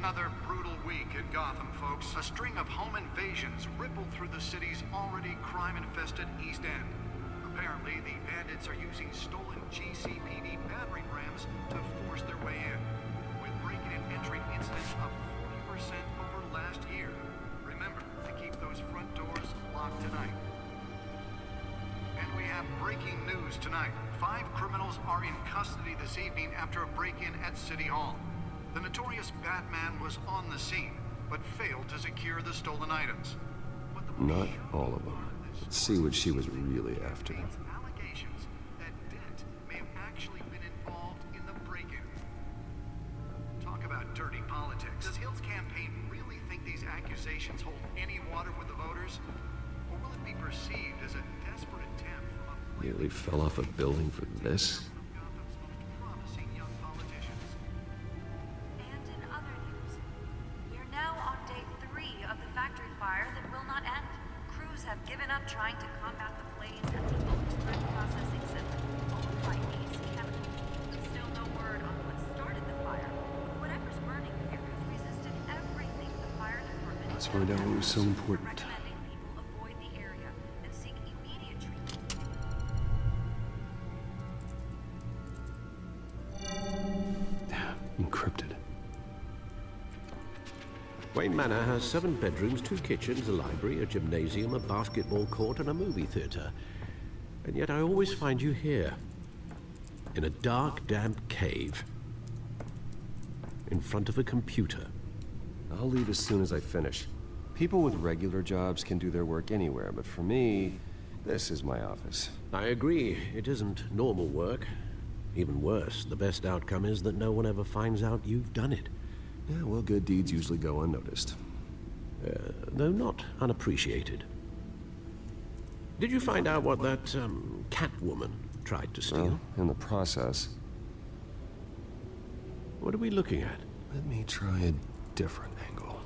Another brutal week in Gotham, folks. A string of home invasions rippled through the city's already crime-infested East End. Apparently, the bandits are using stolen GCPD battering rams to force their way in, with break-in and entry incidents up 40% over last year. Remember to keep those front doors locked tonight. And we have breaking news tonight. 5 criminals are in custody this evening after a break-in at City Hall. The notorious Batman was on the scene, but failed to secure the stolen items. Not all of them. Let's see what she was really after. Allegations that Dent may have actually been involved in the break-in. Talk about dirty politics. Does Hill's campaign really think these accusations hold any water with the voters? Or will it be perceived as a desperate attempt from a... Nearly fell off a building for this? Trying to combat the flames at the Oaks Threat Processing Center, owned by AC Chemical. Still no word on what started the fire. Whatever's burning here has resisted everything the fire department. Let's find out what was so important. Recommending people avoid the area and seek immediate treatment. Encrypted. Wayne Manor has 7 bedrooms, 2 kitchens, a library, a gymnasium, a basketball court, and a movie theater. And yet I always find you here, in a dark, damp cave, in front of a computer. I'll leave as soon as I finish. People with regular jobs can do their work anywhere, but for me, this is my office. I agree, it isn't normal work. Even worse, the best outcome is that no one ever finds out you've done it. Yeah, well, good deeds usually go unnoticed. Though not unappreciated. Did you find out what that, Catwoman tried to steal? Well, in the process. What are we looking at? Let me try a different angle.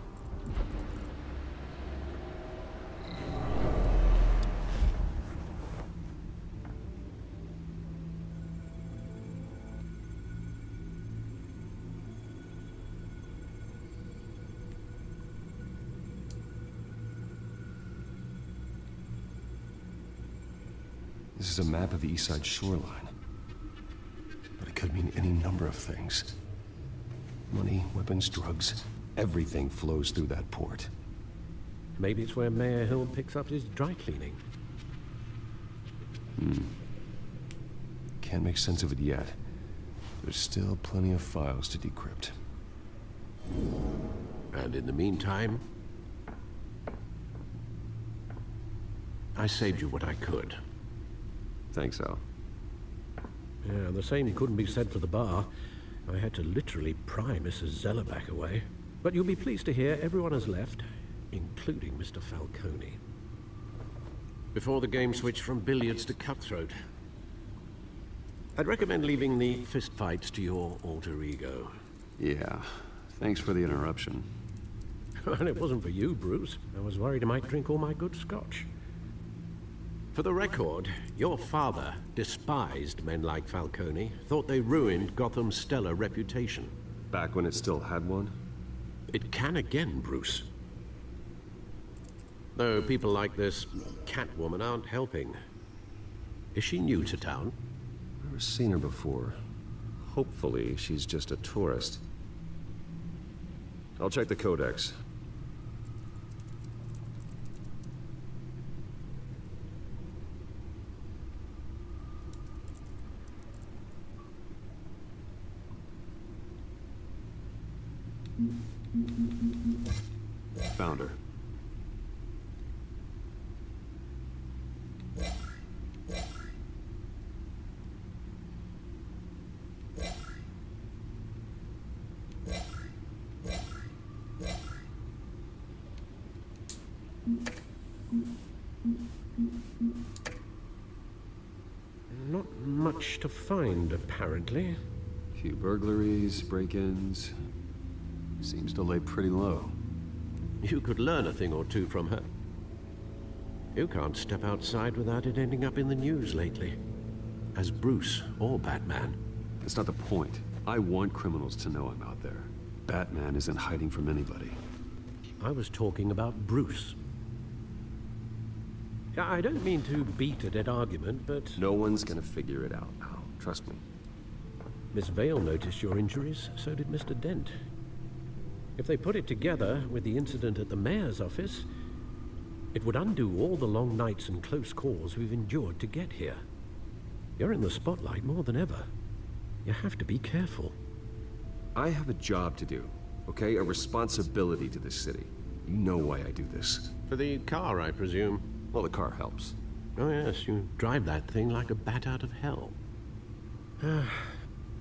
This is a map of the East Side shoreline. But it could mean any number of things. Money, weapons, drugs, everything flows through that port. Maybe it's where Mayor Hill picks up his dry cleaning. Can't make sense of it yet. There's still plenty of files to decrypt. And in the meantime, I saved you what I could. Thanks, Al. Yeah, the same couldn't be said for the bar. I had to literally pry Mrs. Zellerback away. But you'll be pleased to hear everyone has left, including Mr. Falcone. Before the game switched from billiards to cutthroat. I'd recommend leaving the fistfights to your alter ego. Yeah, thanks for the interruption. And it wasn't for you, Bruce. I was worried I might drink all my good scotch. For the record, your father despised men like Falcone, thought they ruined Gotham's stellar reputation. Back when it still had one? It can again, Bruce. Though people like this Catwoman aren't helping. Is she new to town? Never seen her before. Hopefully, she's just a tourist. I'll check the codex. Found her. Not much to find, apparently. Few burglaries, break-ins. Seems to lay pretty low. You could learn a thing or two from her. You can't step outside without it ending up in the news lately. As Bruce or Batman. That's not the point. I want criminals to know I'm out there. Batman isn't hiding from anybody. I was talking about Bruce. I don't mean to beat a dead argument, but... No one's gonna figure it out, pal. Trust me. Miss Vale noticed your injuries, so did Mr. Dent. If they put it together with the incident at the mayor's office, it would undo all the long nights and close calls we've endured to get here. You're in the spotlight more than ever. You have to be careful. I have a job to do, okay? A responsibility to this city. You know why I do this. For the car, I presume. Well, the car helps. Oh yes, you drive that thing like a bat out of hell.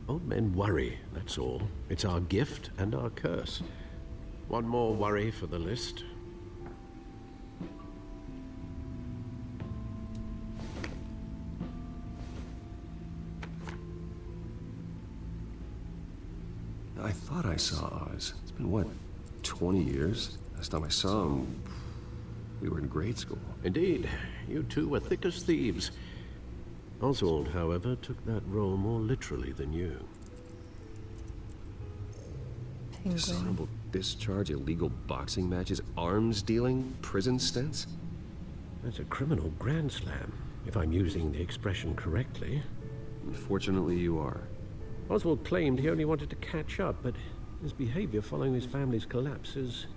Old men worry, that's all. It's our gift and our curse. One more worry for the list. I thought I saw Oz. It's been, what, 20 years? Last time I saw him, we were in grade school. Indeed, you two were thick as thieves. Oswald, however, took that role more literally than you. Penguin. Dishonorable discharge, illegal boxing matches, arms dealing, prison stints? That's a criminal grand slam, if I'm using the expression correctly. Unfortunately, you are. Oswald claimed he only wanted to catch up, but his behavior following his family's collapse is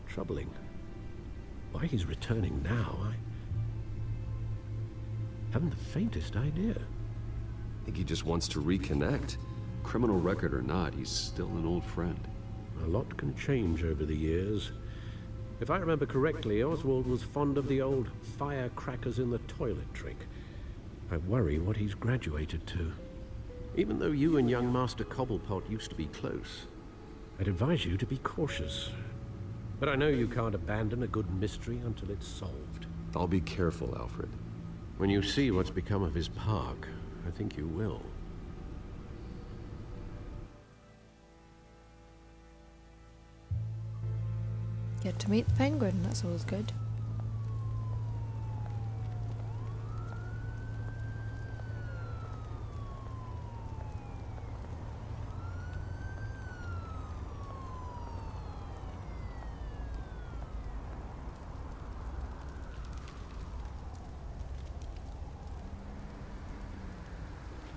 troubling. Why he's returning now, I haven't the faintest idea. I think he just wants to reconnect. Criminal record or not, he's still an old friend. A lot can change over the years. If I remember correctly, Oswald was fond of the old firecrackers in the toilet trick. I worry what he's graduated to. Even though you and young Master Cobblepot used to be close, I'd advise you to be cautious. But I know you can't abandon a good mystery until it's solved. I'll be careful, Alfred. When you see what's become of his park, I think you will. Get to meet the penguin, that's always good.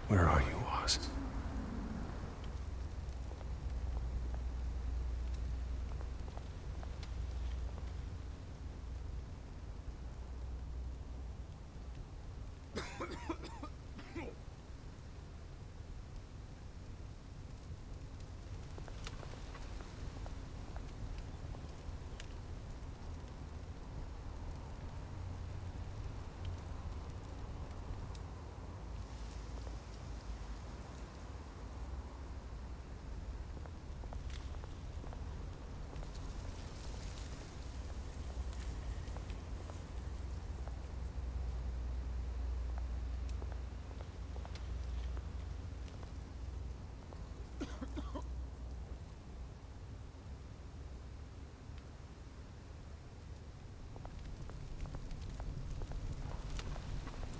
Where are you, Oz?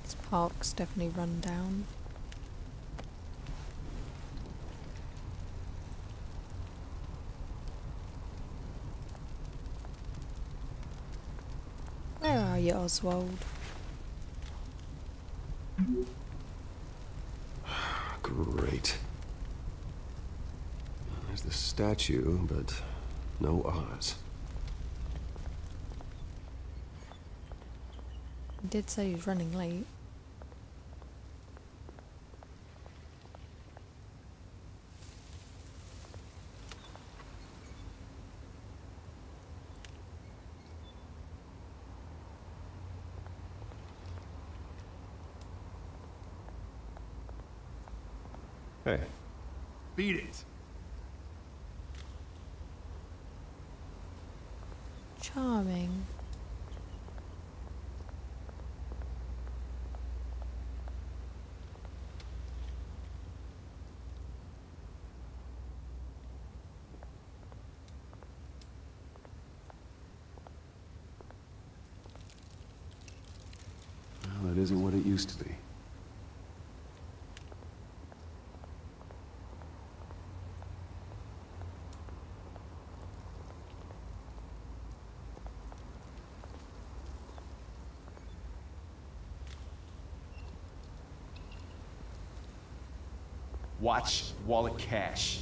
This park's definitely run down. Where are you, Oswald? Great. There's the statue, but no Oz. He did say he was running late. Hey. Beat it. Charming. Well, it isn't what it used to be. Watch, wallet, cash.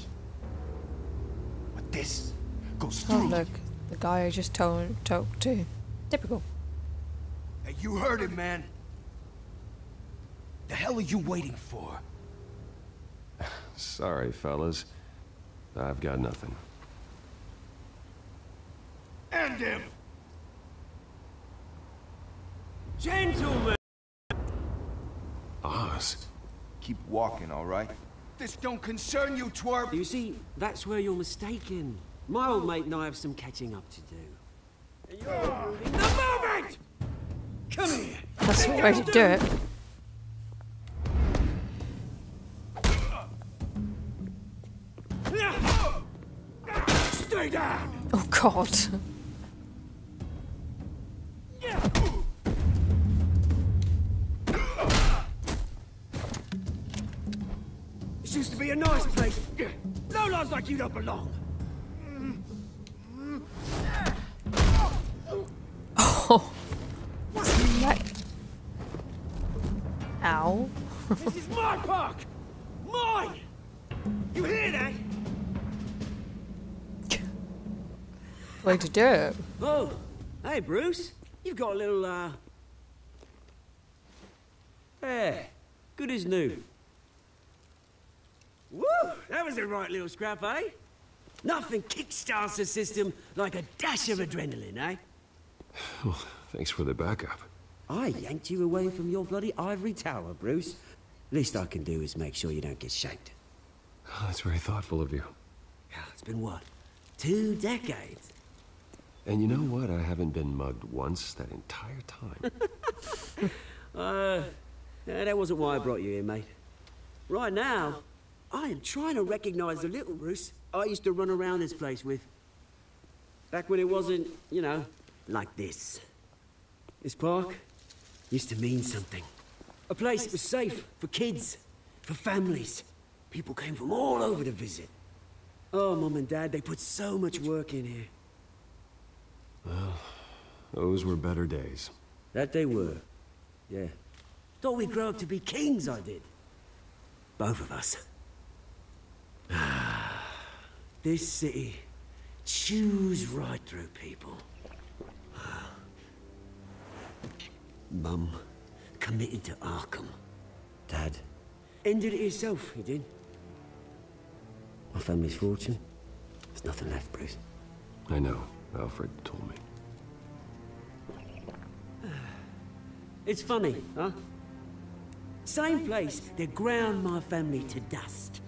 But this goes Oh through. look, the guy I just talked to. Typical. Hey, you heard it, man. The hell are you waiting for? Sorry, fellas. I've got nothing. End him! Gentlemen! Oz. Keep walking, all right? This don't concern you, twerp! You see, that's where you're mistaken. My old mate and I have some catching up to do. And you're ruining the moment! Come here! That's the way to do it. Stay down! Oh god. This used to be a nice place. No lives like you don't belong. Oh. Smack. Ow. This is my park! Mine! You hear that? Way to do it. Oh, hey Bruce. You've got a little, There. Good as new. Woo! That was a right little scrap, eh? Nothing kickstarts the system like a dash of adrenaline, eh? Well, thanks for the backup. I yanked you away from your bloody ivory tower, Bruce. Least I can do is make sure you don't get shaped. Oh, that's very thoughtful of you. Yeah, it's been what? 2 decades? And you know what? I haven't been mugged once that entire time. That wasn't why I brought you here, mate. Right now, I am trying to recognize the little Bruce I used to run around this place with. Back when it wasn't, you know, like this. This park used to mean something. A place that was safe for kids, for families. People came from all over to visit. Oh, Mum and Dad, they put so much work in here. Well, those were better days. That they were. Yeah. Thought we'd grow up to be kings, I did. Both of us. This city chews right through people. Mum committed to Arkham. Dad ended it himself, he did. My family's fortune. There's nothing left, Bruce. I know. Alfred told me. It's funny, huh? Same place that ground my family to dust.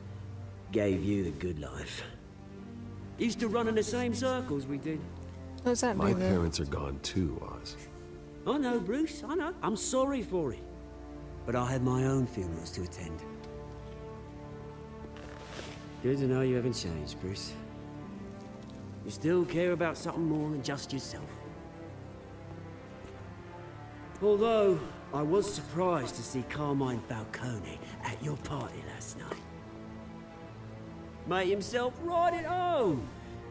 Gave you the good life. Used to run in the same circles we did. What's that My do there? parents are gone too, Oz. I know, Bruce, I know. I'm sorry for it. But I had my own funerals to attend. Good to know you haven't changed, Bruce. You still care about something more than just yourself. Although, I was surprised to see Carmine Falcone at your party last night. Made himself right at home.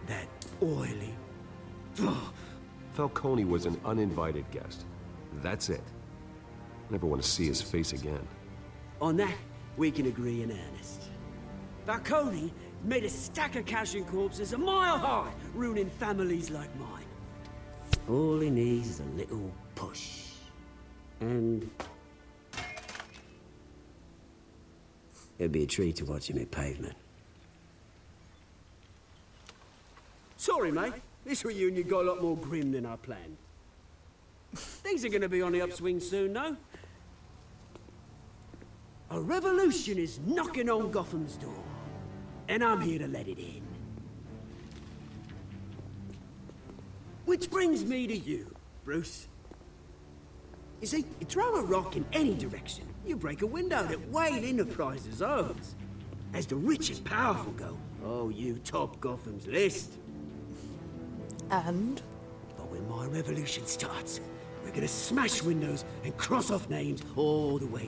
That oily... Falcone was an uninvited guest. That's it. Never want to see his face again. On that, we can agree in earnest. Falcone made a stack of cash and corpses a mile high, ruining families like mine. All he needs is a little push. And... it'd be a treat to watch him hit pavement. Sorry, mate. This reunion got a lot more grim than I planned. Things are gonna be on the upswing soon, no? A revolution is knocking on Gotham's door. And I'm here to let it in. Which brings me to you, Bruce. You see, you throw a rock in any direction, you break a window that Wayne Enterprises owns. As the rich and powerful go, oh, you top Gotham's list. And? But when my revolution starts, we're gonna smash windows and cross off names all the way